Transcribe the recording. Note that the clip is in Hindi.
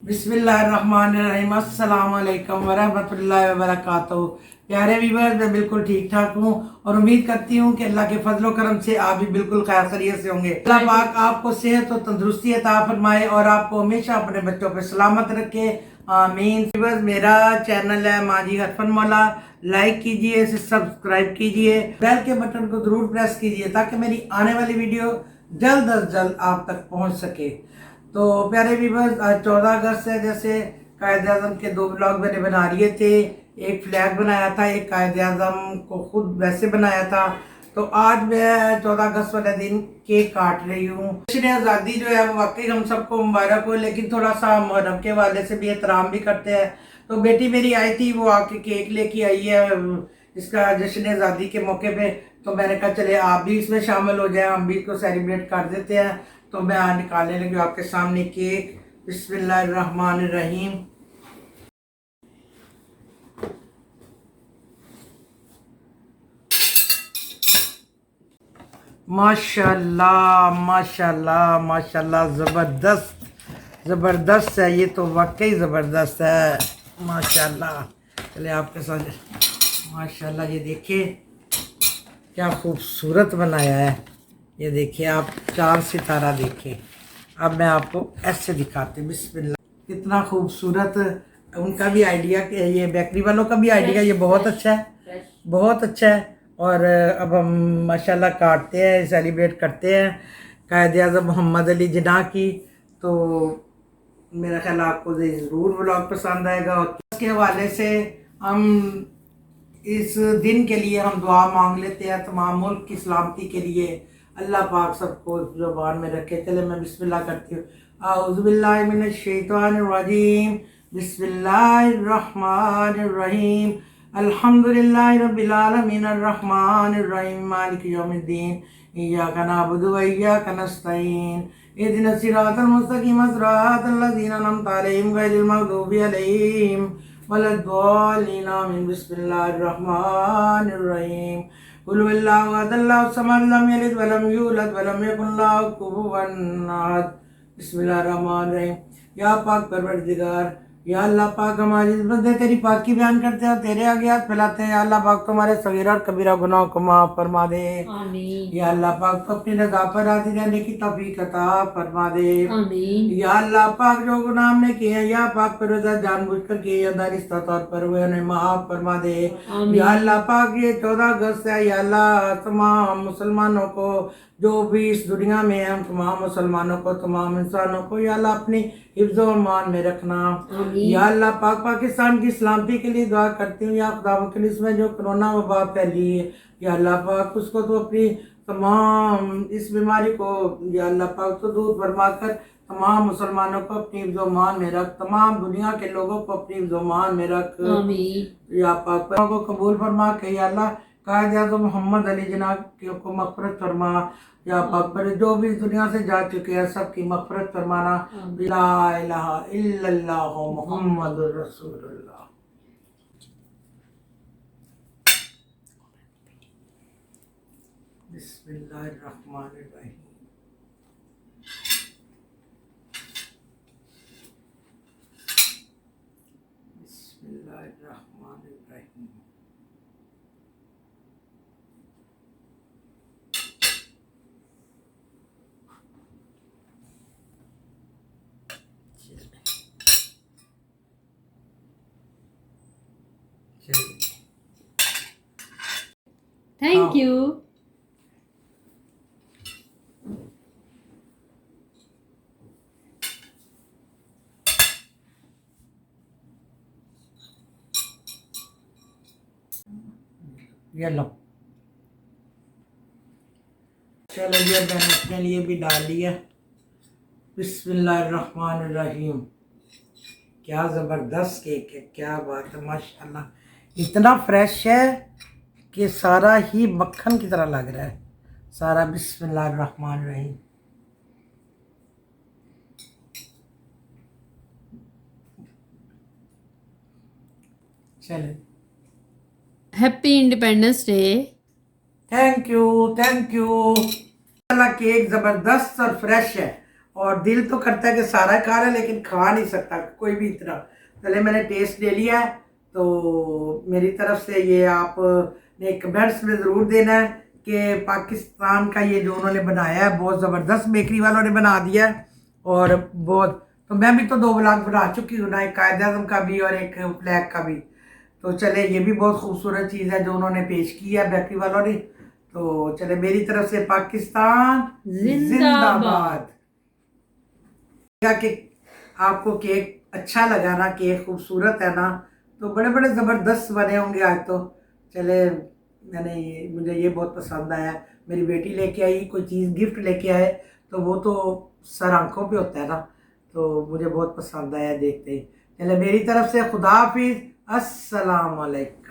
बिस्मिल्लाहिर्रहमानिर्रहीम अस्सलाम वालेकुम वरहमतुल्लाहि वबरकातुहू। प्यारे व्यूअर्स, मैं बिल्कुल ठीक ठाक हूँ और उम्मीद करती हूँ कि अल्लाह के फजलो करम से आप भी बिल्कुल खैर खैरियत से होंगे। अल्लाह पाक आपको सेहत और तंदुरुस्ती अता फरमाए और आपको हमेशा अपने बच्चों पे सलामत रखे, आमीन। व्यूअर्स, मेरा चैनल है माजी हरफन मौला, लाइक कीजिए, इसे सब्सक्राइब कीजिए, बेल के बटन को जरूर प्रेस कीजिए ताकि मेरी आने वाली वीडियो जल्द अज जल्द आप तक पहुँच सके। तो प्यारे व्यूअर्स, आज 14 अगस्त है। जैसे कायद आज़म के 2 ब्लॉग मैंने बना लिए थे, एक फ्लैग बनाया था, एक कायद आज़म को खुद वैसे बनाया था। तो आज मैं 14 अगस्त वाले दिन केक काट रही हूँ। जश्न आज़ादी जो है वो वाकई हम सबको मुबारक हो, लेकिन थोड़ा सा मुहर्रम के वाले से भी एहतराम भी करते हैं। तो बेटी मेरी आई थी, वो आके केक लेके आई है इसका जश्न आज़ादी के मौके पे। तो मैंने कहा चले आप भी इसमें शामिल हो जाए, हम भी इसको सेलिब्रेट कर देते हैं। तो मैं आज निकालने लगी आपके सामने केक। बिस्मिल्लाहिर्रहमानिर्रहीम। माशाल्लाह माशाल्लाह माशाल्लाह, ज़बरदस्त ज़बरदस्त है, ये तो वाकई ज़बरदस्त है माशाल्लाह। चले आपके साथ माशाल्लाह, ये देखिए क्या खूबसूरत बनाया है। ये देखिए आप 4 सितारा देखें। अब मैं आपको ऐसे दिखाती हूँ। बिस्मिल्लाह, कितना खूबसूरत। उनका भी आइडिया, ये बेकरी वालों का भी आइडिया ये बहुत अच्छा है, बहुत अच्छा है। और अब हम माशाल्लाह काटते हैं, सेलिब्रेट करते हैं कायद आज़म मोहम्मद अली जिन्ना की। तो मेरा ख्याल आपको ज़रूर व्लॉग पसंद आएगा। और इसके हवाले से हम इस दिन के लिए हम दुआ मांग लेते हैं तमाम मुल्क की सलामती के लिए। अल्लाह पाक सबको ज़ुबान में रखे। चले मैं बिस्मिल्लाह करती हूँ। औज़ु बिल्लाहि मिनश शैतानिर रजीम। बिस्मिल्लाहिर्रहमानिर्रहीम। अल्हम्दुलिल्लाहि रब्बिल आलमीन अर्रहमानिर रहीम मालिकि यौमिद्दीन। इय्याका नअबुदु व इय्याका नस्तईन। इहदिनस सिरातल मुस्तकीम सिरातल लज़ीना अनअमता अलैहिम गैरिल मग़दूबि अलैहिम वलद्दालिन आमीन। बिस्मिल्लाहिर्रहमानिर्रहीम। कुल हुवल्लाहु अहद अल्लाहु समद लम यलिद व लम यूलद व लम यकुल लहु कुफुवन अहद। बिस्मिल्लाहिर्रहमानिर्रहीम। या पाक परवरदिगार, या अल्लाह पाक, हमारी बंदे तेरी पाकी बयान करते हैं और तेरे आगे हाथ फैलाते हैं। या अल्लाह पाक, तुम्हारे सगीरा और कबीरा गुनाहों को माफ़ फरमा दे। आमीन। या अल्लाह पाक, तो अपनी रज़ा पर राज़ी रहने की तौफीक अता फरमा दे। आमीन। या अल्लाह पाक, जो गुनाह हमने किए हैं या पाक पर रज़ा जानबूझकर किए या दानिस्ता तौर पर हुए, उन्हें माफ़ फरमा दे। या अल्लाह पाक, ये 14 अगस्त है, या अल्लाह तमाम मुसलमानों को जो भी इस दुनिया में है, तमाम मुसलमानों को, तमाम इंसानों को या अल्लाह अपनी हिफ्ज़ और मान में रखना। या अल्लाह पाक, पाकिस्तान की सलामती के लिए दुआ करती हूँ। या खुदा के लिए इसमें जो कोरोना वबा फैली है, या अल्लाह पाक उसको तो अपनी तमाम इस बीमारी को या अल्लाह पाक तो दूर फरमा कर तमाम मुसलमानों को अपनी हिफ्ज़ और मान में रख, तमाम दुनिया के लोगों को अपनी हिफ्ज़ और मान में रख। या पाक को कबूल फरमा के या अल्लाह कायद आज़म मोहम्मद अली जिन्ना को मग़फ़िरत फरमा। या पाक पर जो भी इस दुनिया से जा चुके हैं सबकी मग़फ़िरत फरमाना। ला इलाहा इल्लल्लाह मुहम्मदुर रसूलुल्लाह। बिस्मिल्लाहिर्रहमानिर्रहीम। बिस्मिल्लाहिर्रहमानिर्रहीम। Thank you. ये लो, चलो ये मैंने अपने लिए भी डाल लिया। बिस्मिल्लाहिर्रहमानिर्रहीम। क्या ज़बरदस्त केक है, क्या बात है माशाल्लाह। इतना फ्रेश है कि सारा ही मक्खन की तरह लग रहा है सारा। बिस्मिल्लाहिर्रहमानिर्रहीम। चले, happy independence day. Thank you thank you. Cake ज़बरदस्त और फ्रेश है और दिल तो करता है कि सारा खा रहा है, लेकिन खा नहीं सकता कोई भी इतना। पहले मैंने टेस्ट ले लिया है, तो मेरी तरफ से ये आपने कमेंट्स में ज़रूर देना है कि पाकिस्तान का ये जो उन्होंने बनाया है बहुत ज़बरदस्त, बेकरी वालों ने बना दिया है। और बहुत, तो मैं भी तो 2 व्लॉग बना चुकी हूँ ना, एक कायद-ए-आज़म का भी और एक फ्लैग का भी। तो चले, ये भी बहुत खूबसूरत चीज़ है जो उन्होंने पेश की है बेकरी वालों ने। तो चले, मेरी तरफ से पाकिस्तान जिंदाबाद। कि आपको केक अच्छा लगा ना, केक खूबसूरत है ना, तो बड़े बड़े ज़बरदस्त बने होंगे आज तो। चले, मुझे ये बहुत पसंद आया। मेरी बेटी लेके आई कोई चीज़, गिफ्ट लेके आए, तो वो तो सर आंखों पे होता है ना, तो मुझे बहुत पसंद आया देखते ही। चले, मेरी तरफ से खुदा हाफिज़, अस्सलाम वालेकुम।